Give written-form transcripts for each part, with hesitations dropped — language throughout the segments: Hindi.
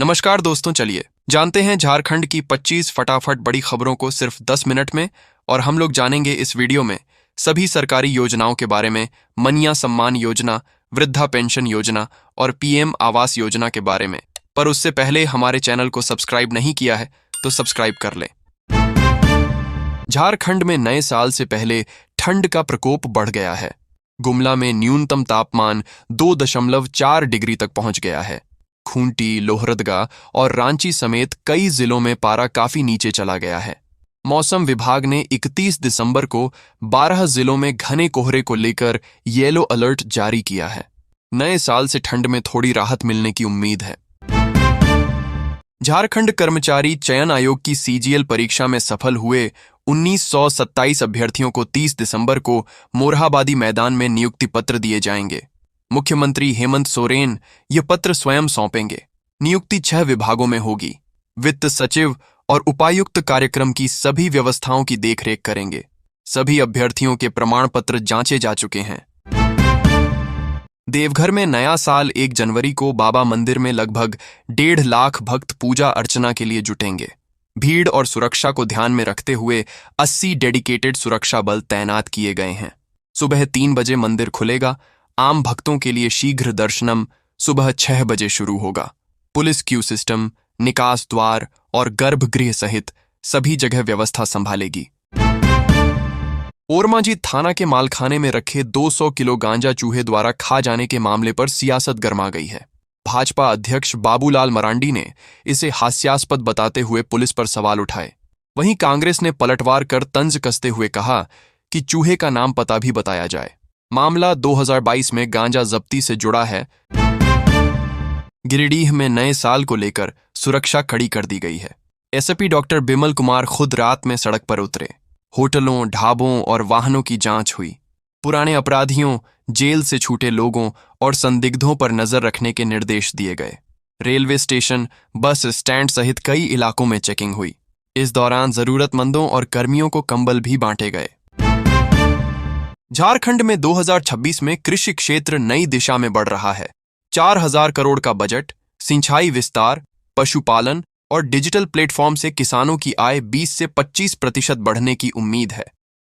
नमस्कार दोस्तों, चलिए जानते हैं झारखंड की 25 फटाफट बड़ी खबरों को सिर्फ 10 मिनट में। और हम लोग जानेंगे इस वीडियो में सभी सरकारी योजनाओं के बारे में, मनिया सम्मान योजना, वृद्धा पेंशन योजना और पीएम आवास योजना के बारे में। पर उससे पहले हमारे चैनल को सब्सक्राइब नहीं किया है तो सब्सक्राइब कर लें। झारखंड में नए साल से पहले ठंड का प्रकोप बढ़ गया है। गुमला में न्यूनतम तापमान 2.4 डिग्री तक पहुंच गया है। खूंटी, लोहरदगा और रांची समेत कई जिलों में पारा काफी नीचे चला गया है। मौसम विभाग ने 31 दिसंबर को 12 जिलों में घने कोहरे को लेकर येलो अलर्ट जारी किया है। नए साल से ठंड में थोड़ी राहत मिलने की उम्मीद है। झारखंड कर्मचारी चयन आयोग की सीजीएल परीक्षा में सफल हुए 1927 अभ्यर्थियों को 30 दिसंबर को मोरहाबादी मैदान में नियुक्ति पत्र दिए जाएंगे। मुख्यमंत्री हेमंत सोरेन ये पत्र स्वयं सौंपेंगे। नियुक्ति 6 विभागों में होगी। वित्त सचिव और उपायुक्त कार्यक्रम की सभी व्यवस्थाओं की देखरेख करेंगे। सभी अभ्यर्थियों के प्रमाण पत्र जांचे जा चुके हैं। देवघर में नया साल 1 जनवरी को बाबा मंदिर में लगभग 1.5 लाख भक्त पूजा अर्चना के लिए जुटेंगे। भीड़ और सुरक्षा को ध्यान में रखते हुए 80 डेडिकेटेड सुरक्षा बल तैनात किए गए हैं। सुबह 3 बजे मंदिर खुलेगा। आम भक्तों के लिए शीघ्र दर्शनम सुबह 6 बजे शुरू होगा। पुलिस क्यू सिस्टम, निकास द्वार और गर्भगृह सहित सभी जगह व्यवस्था संभालेगी। ओरमांझी थाना के मालखाने में रखे 200 किलो गांजा चूहे द्वारा खा जाने के मामले पर सियासत गरमा गई है। भाजपा अध्यक्ष बाबूलाल मरांडी ने इसे हास्यास्पद बताते हुए पुलिस पर सवाल उठाए। वहीं कांग्रेस ने पलटवार कर तंज कसते हुए कहा कि चूहे का नाम पता भी बताया जाए। मामला 2022 में गांजा जब्ती से जुड़ा है। गिरिडीह में नए साल को लेकर सुरक्षा कड़ी कर दी गई है। एसपी डॉक्टर बिमल कुमार खुद रात में सड़क पर उतरे। होटलों, ढाबों और वाहनों की जांच हुई। पुराने अपराधियों, जेल से छूटे लोगों और संदिग्धों पर नजर रखने के निर्देश दिए गए। रेलवे स्टेशन, बस स्टैंड सहित कई इलाकों में चेकिंग हुई। इस दौरान जरूरतमंदों और कर्मियों को कंबल भी बांटे गए। झारखंड में 2026 में कृषि क्षेत्र नई दिशा में बढ़ रहा है। 4000 करोड़ का बजट, सिंचाई विस्तार, पशुपालन और डिजिटल प्लेटफॉर्म से किसानों की आय 20 से 25% बढ़ने की उम्मीद है।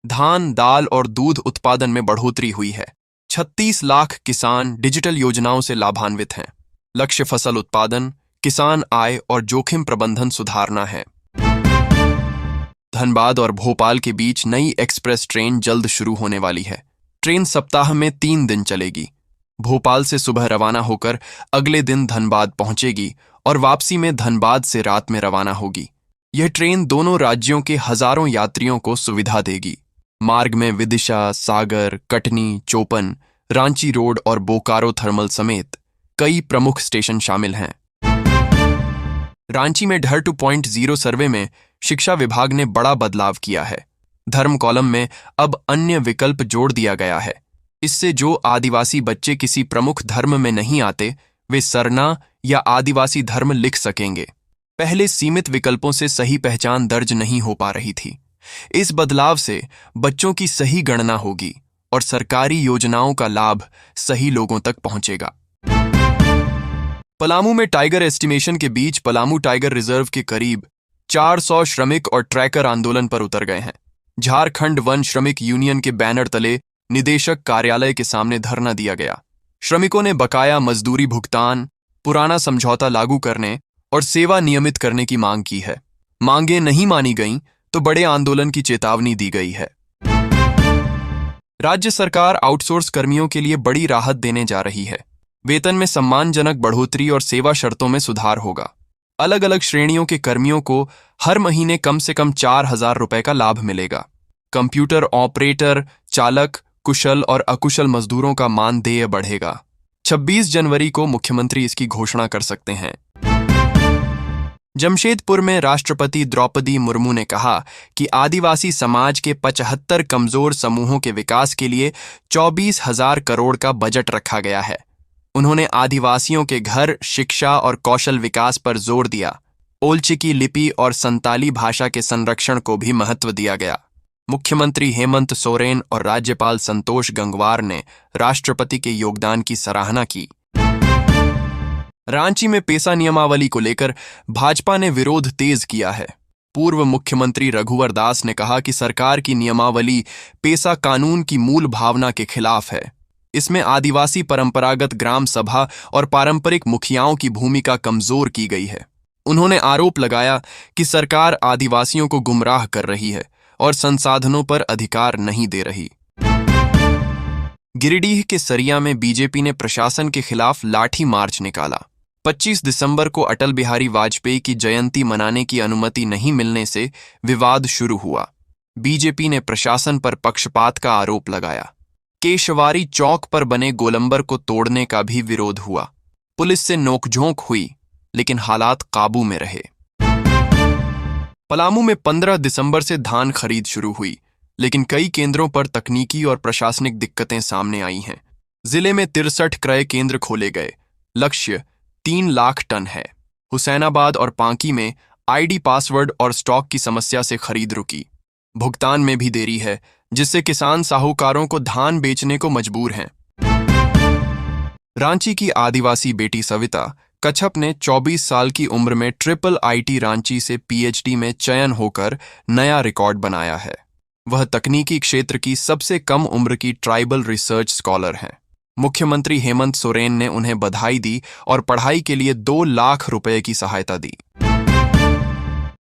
धान, दाल और दूध उत्पादन में बढ़ोतरी हुई है। 36 लाख किसान डिजिटल योजनाओं से लाभान्वित हैं। लक्ष्य फसल उत्पादन, किसान आय और जोखिम प्रबंधन सुधारना है। धनबाद और भोपाल के बीच नई एक्सप्रेस ट्रेन जल्द शुरू होने वाली है। ट्रेन सप्ताह में 3 दिन चलेगी। भोपाल से सुबह रवाना होकर अगले दिन धनबाद पहुंचेगी और वापसी में धनबाद से रात में रवाना होगी। यह ट्रेन दोनों राज्यों के हजारों यात्रियों को सुविधा देगी। मार्ग में विदिशा, सागर, कटनी, चोपन, रांची रोड और बोकारो थर्मल समेत कई प्रमुख स्टेशन शामिल हैं। रांची में ढर 2.0 सर्वे में शिक्षा विभाग ने बड़ा बदलाव किया है। धर्म कॉलम में अब अन्य विकल्प जोड़ दिया गया है। इससे जो आदिवासी बच्चे किसी प्रमुख धर्म में नहीं आते, वे सरना या आदिवासी धर्म लिख सकेंगे। पहले सीमित विकल्पों से सही पहचान दर्ज नहीं हो पा रही थी। इस बदलाव से बच्चों की सही गणना होगी और सरकारी योजनाओं का लाभ सही लोगों तक पहुंचेगा। पलामू में टाइगर एस्टिमेशन के बीच पलामू टाइगर रिजर्व के करीब 400 श्रमिक और ट्रैकर आंदोलन पर उतर गए हैं। झारखंड वन श्रमिक यूनियन के बैनर तले निदेशक कार्यालय के सामने धरना दिया गया। श्रमिकों ने बकाया मजदूरी भुगतान, पुराना समझौता लागू करने और सेवा नियमित करने की मांग की है। मांगें नहीं मानी गईं तो बड़े आंदोलन की चेतावनी दी गई है। राज्य सरकार आउटसोर्स कर्मियों के लिए बड़ी राहत देने जा रही है। वेतन में सम्मानजनक बढ़ोतरी और सेवा शर्तों में सुधार होगा। अलग अलग श्रेणियों के कर्मियों को हर महीने कम से कम 4000 रुपए का लाभ मिलेगा। कंप्यूटर ऑपरेटर, चालक, कुशल और अकुशल मजदूरों का मानदेय बढ़ेगा। 26 जनवरी को मुख्यमंत्री इसकी घोषणा कर सकते हैं। जमशेदपुर में राष्ट्रपति द्रौपदी मुर्मू ने कहा कि आदिवासी समाज के 75 कमजोर समूहों के विकास के लिए 24,000 करोड़ का बजट रखा गया है। उन्होंने आदिवासियों के घर, शिक्षा और कौशल विकास पर जोर दिया। ओलचिकी लिपि और संताली भाषा के संरक्षण को भी महत्व दिया गया। मुख्यमंत्री हेमंत सोरेन और राज्यपाल संतोष गंगवार ने राष्ट्रपति के योगदान की सराहना की। रांची में पेसा नियमावली को लेकर भाजपा ने विरोध तेज किया है। पूर्व मुख्यमंत्री रघुवर दास ने कहा कि सरकार की नियमावली पेसा कानून की मूल भावना के खिलाफ है। इसमें आदिवासी परंपरागत ग्राम सभा और पारंपरिक मुखियाओं की भूमिका कमजोर की गई है। उन्होंने आरोप लगाया कि सरकार आदिवासियों को गुमराह कर रही है और संसाधनों पर अधिकार नहीं दे रही। गिरिडीह के सरिया में बीजेपी ने प्रशासन के खिलाफ लाठी मार्च निकाला। 25 दिसंबर को अटल बिहारी वाजपेयी की जयंती मनाने की अनुमति नहीं मिलने से विवाद शुरू हुआ। बीजेपी ने प्रशासन पर पक्षपात का आरोप लगाया। केशवारी चौक पर बने गोलंबर को तोड़ने का भी विरोध हुआ। पुलिस से नोकझोंक हुई, लेकिन हालात काबू में रहे। पलामू में 15 दिसंबर से धान खरीद शुरू हुई, लेकिन कई केंद्रों पर तकनीकी और प्रशासनिक दिक्कतें सामने आई हैं। जिले में 63 क्रय केंद्र खोले गए। लक्ष्य 3 लाख टन है। हुसैनाबाद और पांकी में आईडी पासवर्ड और स्टॉक की समस्या से खरीद रुकी। भुगतान में भी देरी है, जिससे किसान साहूकारों को धान बेचने को मजबूर हैं। रांची की आदिवासी बेटी सविता कच्छप ने 24 साल की उम्र में ट्रिपल आईटी रांची से पीएचडी में चयन होकर नया रिकॉर्ड बनाया है। वह तकनीकी क्षेत्र की सबसे कम उम्र की ट्राइबल रिसर्च स्कॉलर हैं। मुख्यमंत्री हेमंत सोरेन ने उन्हें बधाई दी और पढ़ाई के लिए 2 लाख रुपए की सहायता दी।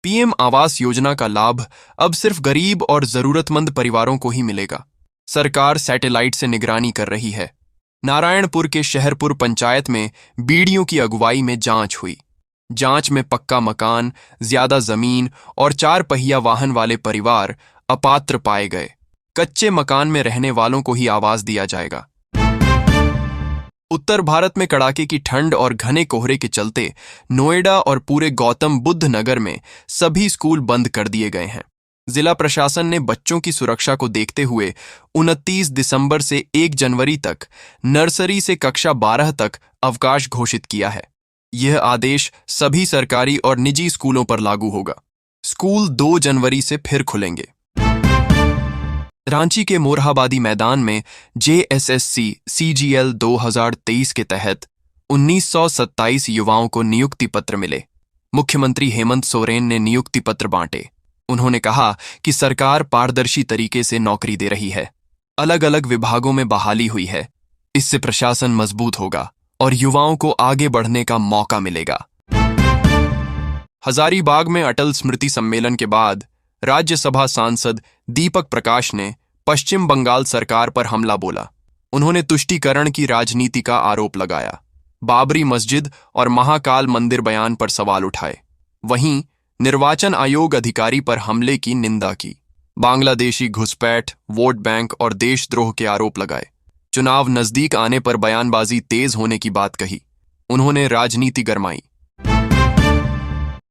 पीएम आवास योजना का लाभ अब सिर्फ गरीब और जरूरतमंद परिवारों को ही मिलेगा। सरकार सैटेलाइट से निगरानी कर रही है। नारायणपुर के शहरपुर पंचायत में बीडीओ की अगुवाई में जांच हुई। जांच में पक्का मकान, ज्यादा जमीन और 4 पहिया वाहन वाले परिवार अपात्र पाए गए। कच्चे मकान में रहने वालों को ही आवास दिया जाएगा। उत्तर भारत में कड़ाके की ठंड और घने कोहरे के चलते नोएडा और पूरे गौतम बुद्ध नगर में सभी स्कूल बंद कर दिए गए हैं। जिला प्रशासन ने बच्चों की सुरक्षा को देखते हुए 29 दिसंबर से 1 जनवरी तक नर्सरी से कक्षा 12 तक अवकाश घोषित किया है। यह आदेश सभी सरकारी और निजी स्कूलों पर लागू होगा। स्कूल 2 जनवरी से फिर खुलेंगे। रांची के मोरहाबादी मैदान में जेएसएससी सीजीएल 2023 के तहत 1927 युवाओं को नियुक्ति पत्र मिले। मुख्यमंत्री हेमंत सोरेन ने नियुक्ति पत्र बांटे। उन्होंने कहा कि सरकार पारदर्शी तरीके से नौकरी दे रही है। अलग अलग विभागों में बहाली हुई है। इससे प्रशासन मजबूत होगा और युवाओं को आगे बढ़ने का मौका मिलेगा। हजारीबाग में अटल स्मृति सम्मेलन के बाद राज्यसभा सांसद दीपक प्रकाश ने पश्चिम बंगाल सरकार पर हमला बोला। उन्होंने तुष्टीकरण की राजनीति का आरोप लगाया। बाबरी मस्जिद और महाकाल मंदिर बयान पर सवाल उठाए। वहीं निर्वाचन आयोग अधिकारी पर हमले की निंदा की। बांग्लादेशी घुसपैठ, वोट बैंक और देशद्रोह के आरोप लगाए। चुनाव नजदीक आने पर बयानबाजी तेज होने की बात कही। उन्होंने राजनीति गरमाई।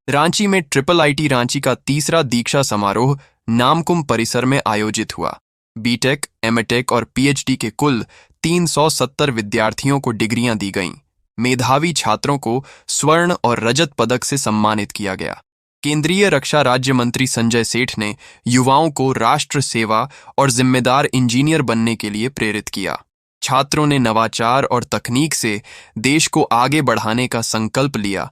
रांची में ट्रिपल आईटी रांची का 3रा दीक्षा समारोह नामकुम परिसर में आयोजित हुआ। बीटेक, एमटेक और पीएचडी के कुल 370 विद्यार्थियों को डिग्रियां दी गईं। मेधावी छात्रों को स्वर्ण और रजत पदक से सम्मानित किया गया। केंद्रीय रक्षा राज्य मंत्री संजय सेठ ने युवाओं को राष्ट्र सेवा और जिम्मेदार इंजीनियर बनने के लिए प्रेरित किया। छात्रों ने नवाचार और तकनीक से देश को आगे बढ़ाने का संकल्प लिया